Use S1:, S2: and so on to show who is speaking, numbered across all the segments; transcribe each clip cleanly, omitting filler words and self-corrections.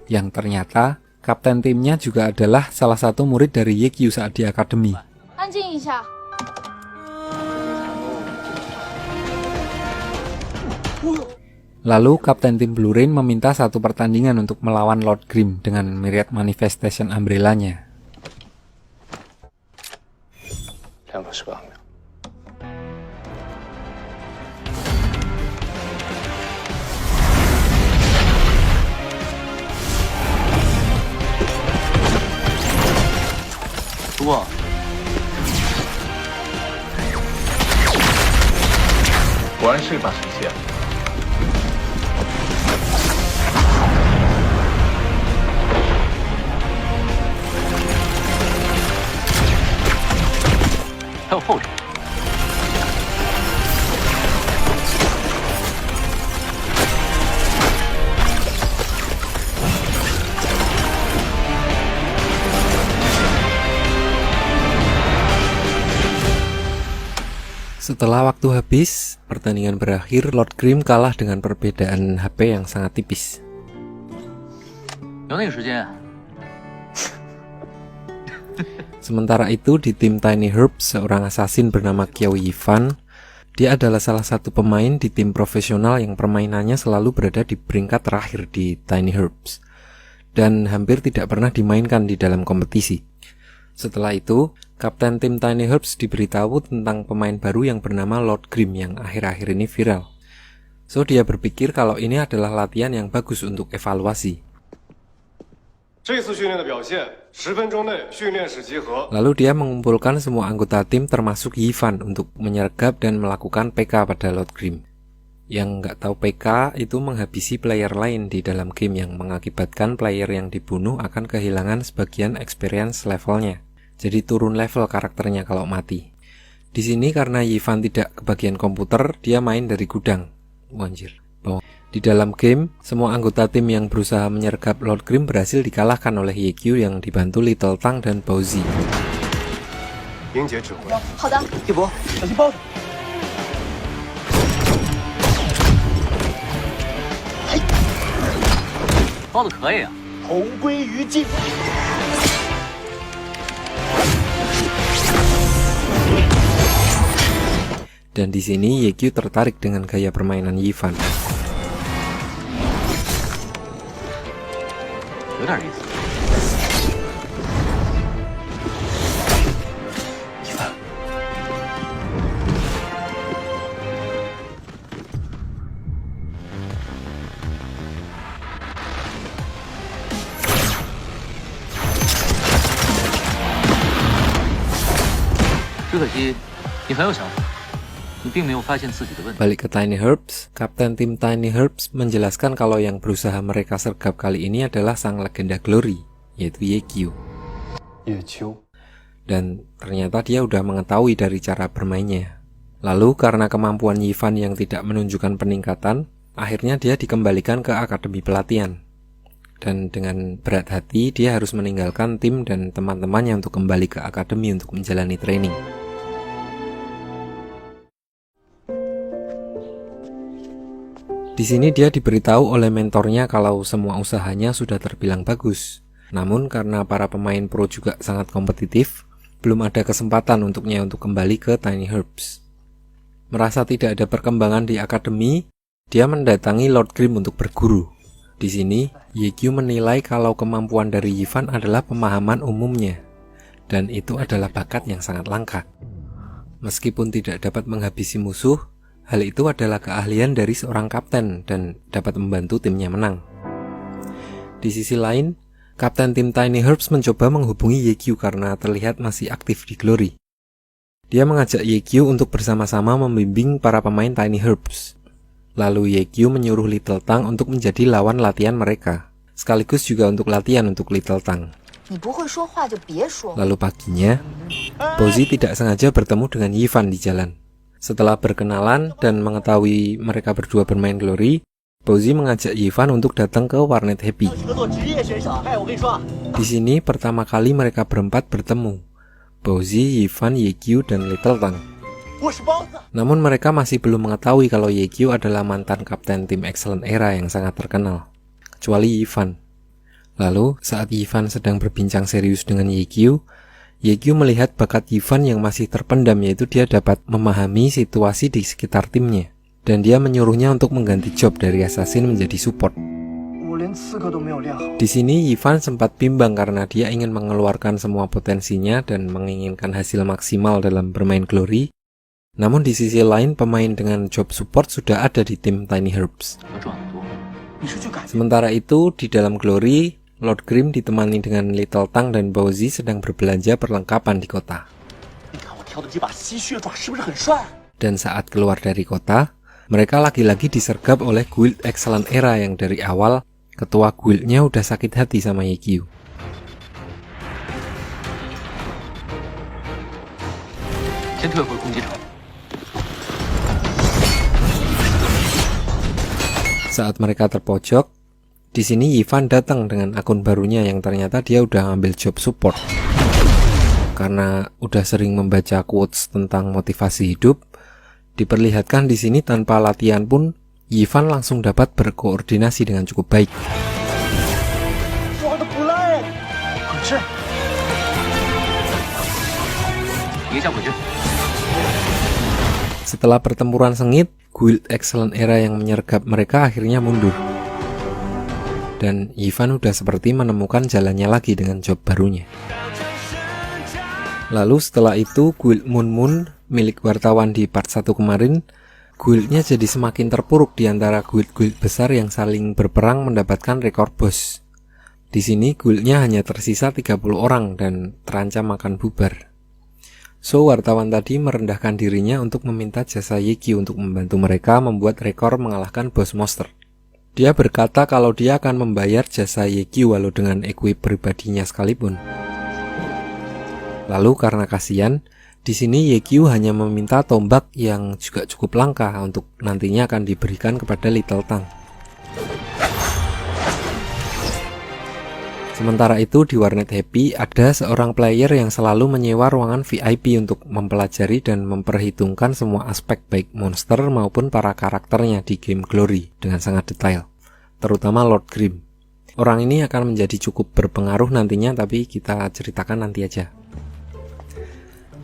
S1: Yang ternyata kapten timnya juga adalah salah satu murid dari Yekyu saat di akademi. Lalu kapten tim Blue Rain meminta satu pertandingan untuk melawan Lord Grimm dengan Myriad Manifestation Umbrella-nya.
S2: 218秒。不过，果然是一把神器啊！ 还有后手。
S1: Setelah waktu habis, pertandingan berakhir, Lord Grimm kalah dengan perbedaan HP yang sangat tipis.
S2: 有那个时间。
S1: Sementara itu di tim Tiny Herbs, seorang assassin bernama Qiao Yifan, dia adalah salah satu pemain di tim profesional yang permainannya selalu berada di peringkat terakhir di Tiny Herbs dan hampir tidak pernah dimainkan di dalam kompetisi. Setelah itu, kapten tim Tiny Herbs diberitahu tentang pemain baru yang bernama Lord Grimm yang akhir-akhir ini viral. So dia berpikir kalau ini adalah latihan yang bagus untuk evaluasi. Lalu dia mengumpulkan semua anggota tim termasuk Yifan untuk menyergap dan melakukan PK pada Lord Grimm. Yang nggak tahu PK itu menghabisi player lain di dalam game yang mengakibatkan player yang dibunuh akan kehilangan sebagian experience levelnya. Jadi turun level karakternya kalau mati. Di sini karena Yifan tidak kebagian komputer, dia main dari gudang. Anjir. Di dalam game, semua anggota tim yang berusaha menyergap Lord Grimm berhasil dikalahkan oleh Yekyu yang dibantu Little Tang dan Bowzy. Dan di sini Yekyu tertarik dengan gaya permainan Yifan.
S2: 有点意思。一凡，只可惜你很有想法。
S1: Balik ke Tiny Herbs, kapten tim Tiny Herbs menjelaskan kalau yang berusaha mereka sergap kali ini adalah sang legenda Glory, yaitu Yekyu. Dan ternyata dia udah mengetahui dari cara bermainnya. Lalu karena kemampuan Yifan yang tidak menunjukkan peningkatan, akhirnya dia dikembalikan ke akademi pelatihan. Dan dengan berat hati dia harus meninggalkan tim dan teman-temannya untuk kembali ke akademi untuk menjalani training. Di sini dia diberitahu oleh mentornya kalau semua usahanya sudah terbilang bagus. Namun karena para pemain pro juga sangat kompetitif, belum ada kesempatan untuknya untuk kembali ke Tiny Herbs. Merasa tidak ada perkembangan di akademi, dia mendatangi Lord Grimm untuk berguru. Di sini, Yekyu menilai kalau kemampuan dari Yifan adalah pemahaman umumnya, dan itu adalah bakat yang sangat langka. Meskipun tidak dapat menghabisi musuh, hal itu adalah keahlian dari seorang kapten dan dapat membantu timnya menang. Di sisi lain, kapten tim Tiny Herbs mencoba menghubungi Yekyu karena terlihat masih aktif di Glory. Dia mengajak Yekyu untuk bersama-sama membimbing para pemain Tiny Herbs. Lalu Yekyu menyuruh Little Tang untuk menjadi lawan latihan mereka, sekaligus juga untuk latihan untuk Little Tang. Lalu paginya, Bowzy tidak sengaja bertemu dengan Yifan di jalan. Setelah berkenalan dan mengetahui mereka berdua bermain Glory, Bowzy mengajak Yifan untuk datang ke warnet Happy. Di sini pertama kali mereka berempat bertemu, Bowzy, Yifan, Yekyu, dan Little Tang. Namun mereka masih belum mengetahui kalau Yekyu adalah mantan kapten tim Excellent Era yang sangat terkenal. kecuali Yifan. Lalu saat Yifan sedang berbincang serius dengan Yekyu melihat bakat Yifan yang masih terpendam, yaitu dia dapat memahami situasi di sekitar timnya. Dan dia menyuruhnya untuk mengganti job dari assassin menjadi support. Di sini Yifan sempat bimbang karena dia ingin mengeluarkan semua potensinya dan menginginkan hasil maksimal dalam bermain Glory. Namun di sisi lain pemain dengan job support sudah ada di tim Tiny Herbs. Sementara itu di dalam Glory, Lord Grim ditemani dengan Little Tang dan Bowsy sedang berbelanja perlengkapan di kota. Dan saat keluar dari kota, mereka lagi-lagi disergap oleh guild Excellent Era yang dari awal ketua guildnya udah sakit hati sama Yekyu. Saat mereka terpojok, di sini Yifan datang dengan akun barunya yang ternyata dia udah ngambil job support. Karena udah sering membaca quotes tentang motivasi hidup, diperlihatkan di sini tanpa latihan pun Yifan langsung dapat berkoordinasi dengan cukup baik. Setelah pertempuran sengit, guild Excellent Era yang menyergap mereka akhirnya mundur. Dan Yifan udah seperti menemukan jalannya lagi dengan job barunya. Lalu setelah itu guild Moon Moon milik wartawan di part 1 kemarin, guildnya jadi semakin terpuruk di antara guild-guild besar yang saling berperang mendapatkan rekor bos. Di sini guildnya hanya tersisa 30 orang dan terancam akan bubar. So wartawan tadi merendahkan dirinya untuk meminta jasa Yekyu untuk membantu mereka membuat rekor mengalahkan bos monster. Dia berkata kalau dia akan membayar jasa Yekyu walau dengan equip pribadinya sekalipun. Lalu karena kasihan, di sini Yekyu hanya meminta tombak yang juga cukup langka untuk nantinya akan diberikan kepada Little Tang. Sementara itu di Warnet Happy ada seorang player yang selalu menyewa ruangan VIP untuk mempelajari dan memperhitungkan semua aspek baik monster maupun para karakternya di game Glory dengan sangat detail, terutama Lord Grim. Orang ini akan menjadi cukup berpengaruh nantinya, tapi kita ceritakan nanti aja.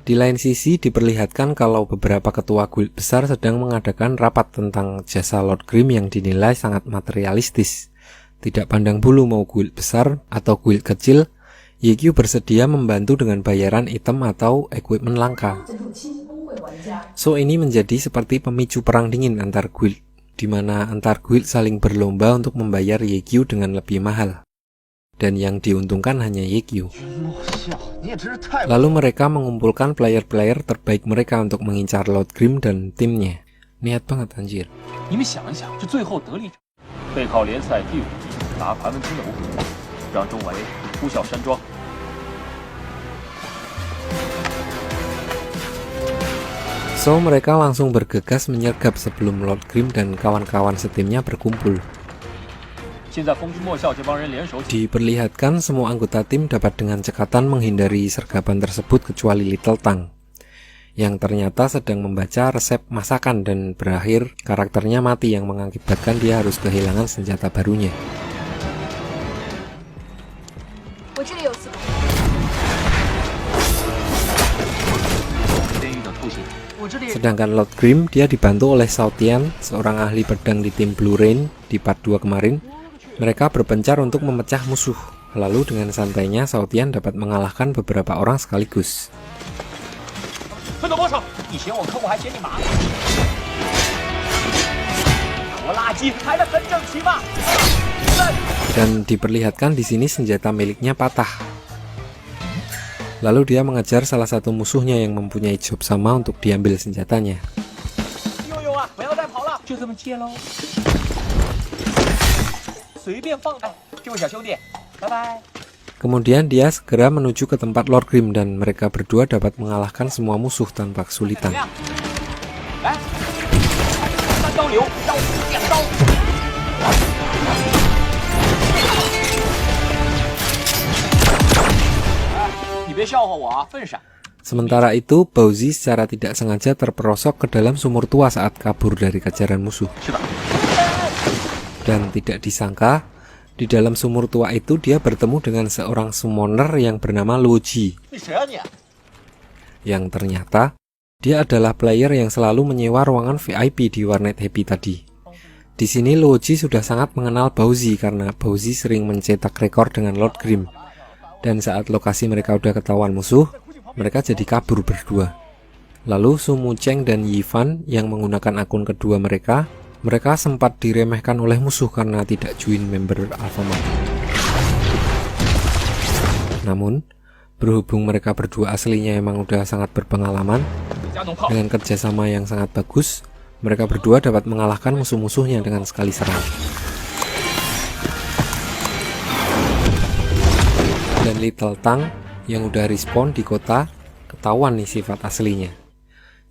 S1: Di lain sisi diperlihatkan kalau beberapa ketua guild besar sedang mengadakan rapat tentang jasa Lord Grim yang dinilai sangat materialistis. Tidak pandang bulu mau guild besar atau guild kecil, Yekyu bersedia membantu dengan bayaran item atau equipment langka. So ini menjadi seperti pemicu perang dingin antar guild, di mana antar guild saling berlomba untuk membayar Yekyu dengan lebih mahal. Dan yang diuntungkan hanya Yekyu. Lalu mereka mengumpulkan player-player terbaik mereka untuk mengincar Lord Grim dan timnya. Niat banget anjir. So mereka langsung bergegas menyergap sebelum Lord Grim dan kawan-kawan setimnya berkumpul. Diperlihatkan semua anggota tim dapat dengan cekatan menghindari sergapan tersebut kecuali Little Tang, yang ternyata sedang membaca resep masakan dan berakhir karakternya mati yang mengakibatkan dia harus kehilangan senjata barunya. Sedangkan Lord Grim dia dibantu oleh Shao Tian, seorang ahli pedang di tim Blue Rain di part 2 kemarin. Mereka berpencar untuk memecah musuh. Lalu dengan santainya Shao Tian dapat mengalahkan beberapa orang sekaligus. Dan diperlihatkan di sini senjata miliknya patah. Lalu dia mengejar salah satu musuhnya yang mempunyai job sama untuk diambil senjatanya. Kemudian dia segera menuju ke tempat Lord Grim dan mereka berdua dapat mengalahkan semua musuh tanpa kesulitan. Sementara itu, Bowsy secara tidak sengaja terperosok ke dalam sumur tua saat kabur dari kejaran musuh. Dan tidak disangka, Di dalam sumur tua itu dia bertemu dengan seorang summoner yang bernama Luoji, yang ternyata dia adalah player yang selalu menyewa ruangan VIP di warnet Happy tadi. Di sini Luoji sudah sangat mengenal Bauzi karena Bauzi sering mencetak rekor dengan Lord Grim. Dan saat lokasi mereka udah ketahuan musuh, mereka jadi kabur berdua. Lalu Su Mucheng dan Yifan yang menggunakan akun kedua mereka sempat diremehkan oleh musuh karena tidak join member Alphamart. Namun, berhubung mereka berdua aslinya emang udah sangat berpengalaman, dengan kerjasama yang sangat bagus, mereka berdua dapat mengalahkan musuh-musuhnya dengan sekali serang. Dan Little Tang yang udah respawn di kota, ketahuan nih sifat aslinya.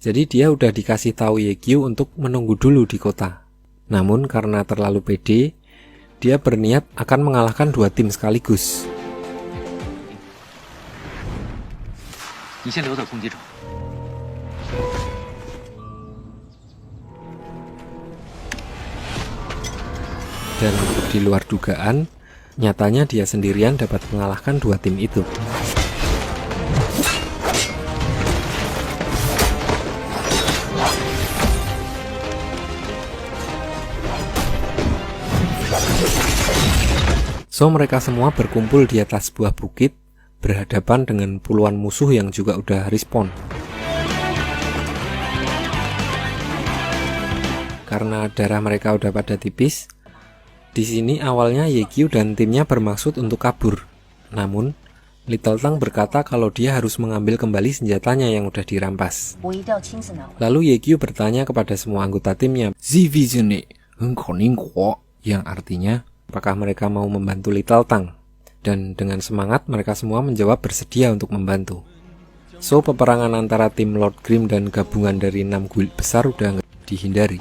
S1: Jadi dia udah dikasih tahu Yekyu untuk menunggu dulu di kota. Namun karena terlalu pede, dia berniat akan mengalahkan dua tim sekaligus. Dan di luar dugaan, nyatanya dia sendirian dapat mengalahkan dua tim itu. So mereka semua berkumpul di atas sebuah bukit, berhadapan dengan puluhan musuh yang juga udah respawn. Karena darah mereka udah pada tipis, di sini awalnya Yekyu dan timnya bermaksud untuk kabur. Namun, Little Tang berkata kalau dia harus mengambil kembali senjatanya yang udah dirampas. Lalu Yekyu bertanya kepada semua anggota timnya, yang artinya, apakah mereka mau membantu Little Tang? Dan dengan semangat mereka semua menjawab bersedia untuk membantu. So peperangan antara tim Lord Grim dan gabungan dari 6 guild besar udah nggak dihindari.